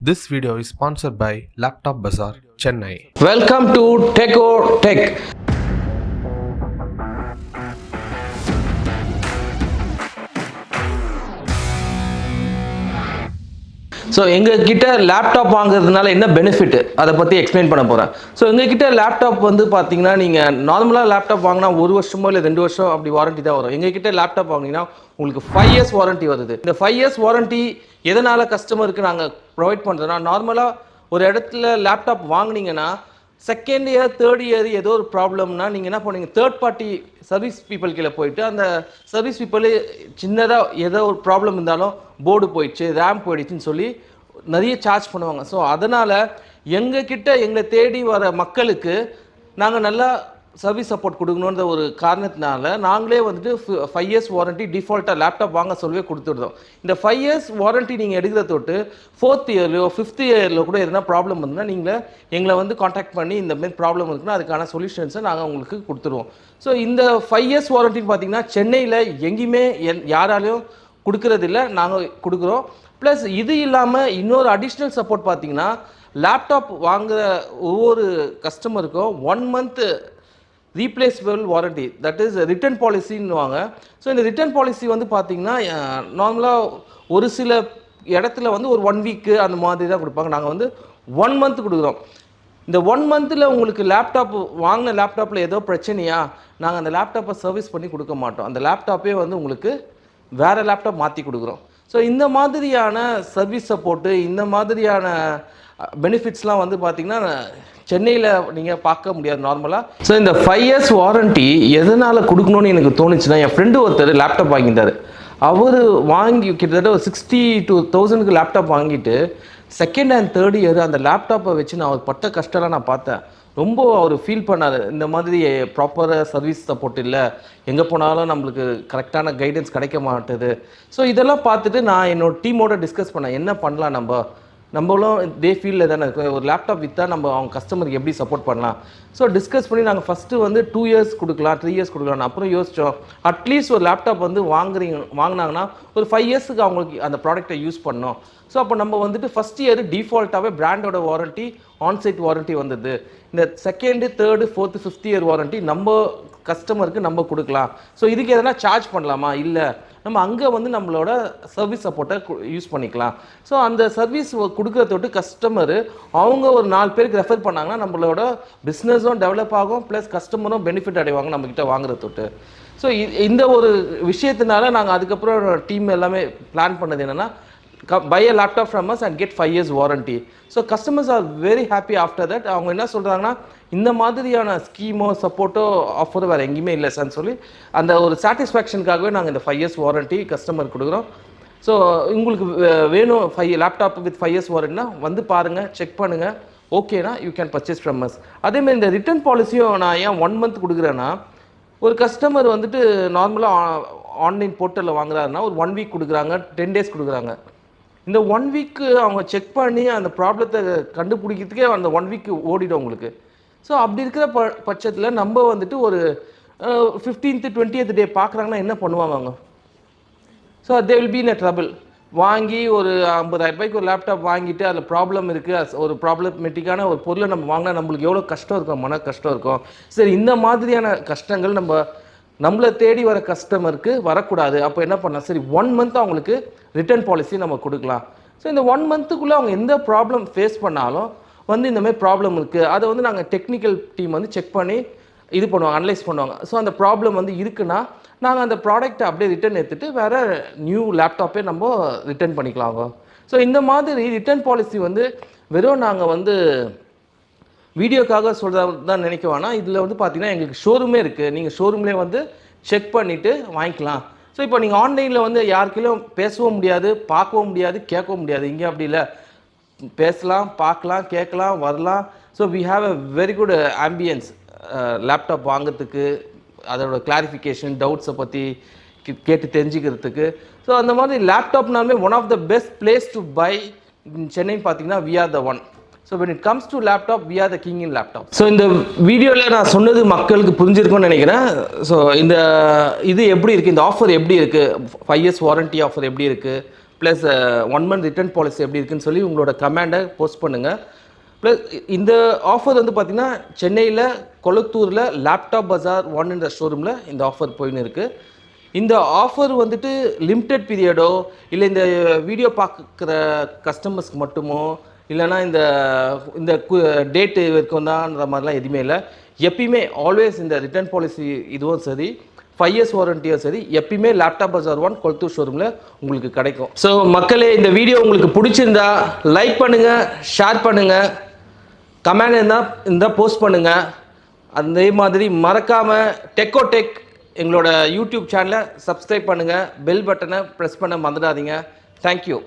This video is sponsored by Laptop Bazaar, Chennai. Welcome to TechOTech. So எங்ககிட்ட laptop வாங்குறதுனால என்ன benefit அதை பற்றி எக்ஸ்பிளைன் பண்ண போகிறேன். ஸோ எங்ககிட்ட லேப்டாப் வந்து பார்த்தீங்கன்னா நீங்கள் நார்மலாக லேப்டாப் வாங்கினா 1 வருஷமோ இல்லை 2 வருஷம் அப்படி வாரண்ட்டி தான் வரும். எங்ககிட்ட லேப்டாப் வாங்கினீங்கன்னா உங்களுக்கு 5 years வாரண்ட்டி வருது. இந்த 5 years வாரண்ட்டி எதனால் கஸ்டமருக்கு நாங்கள் ப்ரொவைட் பண்ணுறோன்னா, நார்மலாக ஒரு இடத்துல லேப்டாப் வாங்கினீங்கன்னா செகண்ட் இயர் தேர்ட் இயர் ஏதோ ஒரு ப்ராப்ளம்னா நீங்கள் என்ன பண்ணுவீங்க, தேர்ட் பார்ட்டி சர்வீஸ் பீப்புள் கீழே போயிட்டு அந்த சர்வீஸ் பீப்புள் சின்னதாக ஏதோ ஒரு ப்ராப்ளம் இருந்தாலும் போர்டு போயிடுச்சு, ரேம் போயிடுச்சுன்னு சொல்லி நிறைய சார்ஜ் பண்ணுவாங்க. ஸோ அதனால் எங்களை தேடி வர மக்களுக்கு நாங்கள் நல்லா சர்வீஸ் சப்போர்ட் கொடுக்கணுன்ற ஒரு காரணத்தினால நாங்களே வந்துட்டு 5 years வாரண்ட்டி டிஃபால்ட்டாக லேப்டாப் வாங்க சொல்லவே கொடுத்துருந்தோம். இந்த 5 years வாரண்ட்டி நீங்கள் எடுக்கிற தொட்டு 4th இயர்லையோ 5th இயரில் கூட எதனா ப்ராப்ளம் இருந்ததுன்னா நீங்கள் எங்களை வந்து காண்டாக்ட் பண்ணி இந்த மாதிரி ப்ராப்ளம் இருக்குன்னா அதுக்கான சொல்யூஷன்ஸை நாங்கள் உங்களுக்கு கொடுத்துருவோம். ஸோ இந்த 5 years வாரண்ட்டின்னு பார்த்தீங்கன்னா சென்னையில் எங்கேயுமே யாராலையும் கொடுக்கறதில்ல, நாங்கள் கொடுக்குறோம். ப்ளஸ் இது இல்லாமல் இன்னொரு அடிஷ்னல் சப்போர்ட் பார்த்தீங்கன்னா, லேப்டாப் வாங்குகிற ஒவ்வொரு கஸ்டமருக்கும் 1 month replaceable warranty, that is return பாலிசின்னுவாங்க. ஸோ இந்த ரிட்டர்ன் பாலிசி வந்து பார்த்திங்கன்னா நார்மலாக ஒரு சில இடத்துல வந்து ஒரு 1 week அந்த மாதிரி தான் கொடுப்பாங்க. நாங்கள் வந்து 1 month கொடுக்குறோம். இந்த 1 monthல உங்களுக்கு லேப்டாப் வாங்கின லேப்டாப்பில் ஏதோ பிரச்சனையா, நாங்கள் அந்த லேப்டாப்பை சர்வீஸ் பண்ணி கொடுக்க மாட்டோம். அந்த லேப்டாப்பே வந்து உங்களுக்கு வேறு லேப்டாப் மாற்றி கொடுக்குறோம். ஸோ இந்த மாதிரியான சர்வீஸ் சப்போர்ட்டு, இந்த மாதிரியான பெனிஃபிட்ஸ்லாம் வந்து பார்த்திங்கன்னா சென்னையில் நீங்கள் பார்க்க முடியாது நார்மலாக. ஸோ இந்த 5 years வாரண்ட்டி எதனால் கொடுக்கணும்னு எனக்கு தோணுச்சுன்னா, என் ஃப்ரெண்டு ஒருத்தர் லேப்டாப் வாங்கியிருந்தார். அவர் வாங்கி கிட்டத்தட்ட ஒரு 62,000க்கு லேப்டாப் வாங்கிட்டு செகண்ட் அண்ட் தேர்ட் இயர் அந்த லேப்டாப்பை வச்சு நான் அவர் பட்ட கஷ்டம்லாம் நான் பார்த்தேன். ரொம்ப அவர் ஃபீல் பண்ணார், இந்த மாதிரி ப்ராப்பராக சர்வீஸ் சப்போர்ட் இல்லை, எங்கே போனாலும் நம்மளுக்கு கரெக்டான கைடன்ஸ் கிடைக்க மாட்டுது. ஸோ இதெல்லாம் பார்த்துட்டு நான் என்னோட டீமோட டிஸ்கஸ் பண்ணேன், என்ன பண்ணலாம், நம்மளும் இதே ஃபீல்டில் தானே இருக்கோம், ஒரு லேப்டாப் விற்றா நம்ம அவங்க கஸ்டமருக்கு எப்படி சப்போர்ட் பண்ணலாம். ஸோ டிஸ்கஸ் பண்ணி நாங்கள் ஃபஸ்ட்டு வந்து 2 years கொடுக்கலாம், 3 years கொடுக்கலாம். அப்புறம் யோசித்தோம், அட்லீஸ்ட் ஒரு லேப்டாப் வந்து வாங்கினாங்கன்னா ஒரு 5 yearsக்கு அவங்களுக்கு அந்த ப்ராடக்டை யூஸ் பண்ணோம். ஸோ அப்போ நம்ம வந்துட்டு ஃபஸ்ட் இயர் டிஃபால்ட்டாகவே பிராண்டோட வாரண்ட்டி, ஆன்சைட் வாரண்ட்டி வந்தது. இந்த second, third, 4th, 5th year warranty நம்ம கஸ்டமருக்கு நம்ம கொடுக்கலாம். ஸோ இதுக்கு எதனா சார்ஜ் பண்ணலாமா, இல்லை நம்ம அங்கே வந்து நம்மளோட சர்வீஸ் சப்போர்ட்டை யூஸ் பண்ணிக்கலாம். ஸோ அந்த சர்வீஸ் கொடுக்குறத தொட்டு கஸ்டமரு அவங்க ஒரு 4 பேருக்கு ரெஃபர் பண்ணாங்கன்னா நம்மளோட பிஸ்னஸும் டெவலப் ஆகும், ப்ளஸ் கஸ்டமரும் பெனிஃபிட் அடைவாங்க நம்மக்கிட்ட வாங்குறத தொட்டு. ஸோ இந்த ஒரு விஷயத்தினால நாங்கள் அதுக்கப்புறம் டீம் எல்லாமே பிளான் பண்ணது என்னென்னா, buy a laptop from us and get 5 years warranty. So customers are very happy after that. அவங்க என்ன சொல்கிறாங்கன்னா, இந்த மாதிரியான ஸ்கீமோ சப்போர்ட்டோ ஆஃபர் வேறு எங்கேயுமே இல்லை சார்னு சொல்லி அந்த ஒரு சாட்டிஸ்ஃபேக்ஷனுக்காகவே நாங்கள் இந்த 5 years வாரண்ட்டி கஸ்டமர் கொடுக்குறோம். ஸோ உங்களுக்கு வேணும் லேப்டாப் வித் 5 years வாரண்ட்டினா வந்து பாருங்கள், செக் பண்ணுங்கள், ஓகேனா you can purchase from us. அதேமாதிரி இந்த ரிட்டர்ன் பாலிசியும் நான் ஏன் 1 month கொடுக்குறேன்னா, ஒரு கஸ்டமர் வந்துட்டு நார்மலாக ஆன்லைன் போர்ட்டலில் வாங்குறாருன்னா ஒரு 1 week கொடுக்குறாங்க, 10 days கொடுக்குறாங்க. இந்த 1 week அவங்க செக் பண்ணி அந்த ப்ராப்ளத்தை கண்டுபிடிக்கிறதுக்கே அந்த 1 week ஓடிடும் உங்களுக்கு. ஸோ அப்படி இருக்கிற பட்சத்தில் நம்ம வந்துட்டு ஒரு 15th 20th டே பார்க்குறாங்கன்னா என்ன பண்ணுவாங்க அவங்க? So they will be in a trouble. வாங்கி ஒரு 50,000 ரூபாய்க்கு ஒரு லேப்டாப் வாங்கிட்டு அதில் ப்ராப்ளம் இருக்குது, ஒரு ப்ராப்ளமேட்டிக்கான ஒரு பொருளை நம்ம வாங்கினா நம்மளுக்கு எவ்வளோ கஷ்டம் இருக்கும், மன கஷ்டம் இருக்கும். சரி, இந்த மாதிரியான கஷ்டங்கள் நம்மளை தேடி வர கஸ்டமருக்கு வரக்கூடாது. அப்போ என்ன பண்ணலாம், சரி 1 month அவங்களுக்கு ரிட்டர்ன் பாலிசி நம்ம கொடுக்கலாம். ஸோ இந்த 1 monthக்குள்ளே அவங்க எந்த ப்ராப்ளம் ஃபேஸ் பண்ணாலும் வந்து இந்தமாதிரி ப்ராப்ளம் இருக்குது, அதை வந்து நாங்கள் டெக்னிக்கல் டீம் வந்து செக் பண்ணி இது பண்ணுவாங்க, அனலைஸ் பண்ணுவாங்க. ஸோ அந்த ப்ராப்ளம் வந்து இருக்குன்னா நாங்கள் அந்த ப்ராடக்ட்டை அப்படியே ரிட்டர்ன் எடுத்துகிட்டு வேறு நியூ லேப்டாப்பே நம்ம ரிட்டர்ன் பண்ணிக்கலாங்க. ஸோ இந்த மாதிரி ரிட்டர்ன் பாலிசி வந்து வெறும் நாங்கள் வந்து வீடியோக்காக சொல்கிறது தான் நினைக்க வேணாம். இதில் வந்து பார்த்திங்கன்னா எங்களுக்கு ஷோரூமே இருக்குது, நீங்கள் ஷோரூம்லேயே வந்து செக் பண்ணிவிட்டு வாங்கிக்கலாம். ஸோ இப்போ நீங்கள் ஆன்லைனில் வந்து யாருக்கையும் பேசவும் முடியாது, பார்க்கவும் முடியாது, கேட்கவும் முடியாது. இங்கே அப்படி இல்லை, பேசலாம், பார்க்கலாம், கேட்கலாம், வரலாம். So we have a very good ambience laptop வாங்கிறதுக்கு, அதோட கிளாரிஃபிகேஷன், டவுட்ஸை பற்றி கேட்டு தெரிஞ்சுக்கிறதுக்கு. ஸோ அந்த மாதிரி லேப்டாப்னாலுமே one of the best place to buy சென்னைன்னு பார்த்தீங்கன்னா we are the one. So when it comes to laptop, we are the king in laptop. So இந்த வீடியோவில் நான் சொன்னது மக்களுக்கு புரிஞ்சிருக்கும்னு நினைக்கிறேன். ஸோ இது எப்படி இருக்குது, இந்த ஆஃபர் எப்படி இருக்குது, 5 years வாரண்ட்டி ஆஃபர் எப்படி இருக்குது, ப்ளஸ் 1 month ரிட்டர்ன் பாலிசி எப்படி இருக்குன்னு சொல்லி உங்களோட கமெண்டை போஸ்ட் பண்ணுங்கள். ப்ளஸ் இந்த ஆஃபர் வந்து பார்த்திங்கன்னா சென்னையில் கொளத்தூரில் லேப்டாப் பஜார் 1 என்ற ஷோரூமில் இந்த ஆஃபர் போயின்னு இருக்குது. இந்த ஆஃபர் வந்துட்டு லிமிட்டட் பீரியடோ இல்லை இந்த வீடியோ பார்க்குற கஸ்டமர்ஸ்க்கு மட்டுமோ இல்லைனா இந்த இந்த டேட்டு வரைக்கும் தான்ன்ற மாதிரிலாம் எதுவுமே இல்லை. எப்பயுமே ஆல்வேஸ் இந்த ரிட்டர்ன் பாலிசி இதுவும் சரி 5 years வாரண்டியும் சரி எப்பயுமே லேப்டாப் பஜார் 1 கொளத்தூர் ஷோரூமில் உங்களுக்கு கிடைக்கும். ஸோ மக்களே, இந்த வீடியோ உங்களுக்கு பிடிச்சிருந்தா லைக் பண்ணுங்கள், ஷேர் பண்ணுங்கள், கமெண்ட் இருந்தால் போஸ்ட் பண்ணுங்கள். அதே மாதிரி மறக்காமல் டெக்கோடெக் எங்களோட யூடியூப் சேனலை சப்ஸ்கிரைப் பண்ணுங்கள், பெல் பட்டனை ப்ரெஸ் பண்ண மறந்துடாதீங்க. தேங்க்யூ.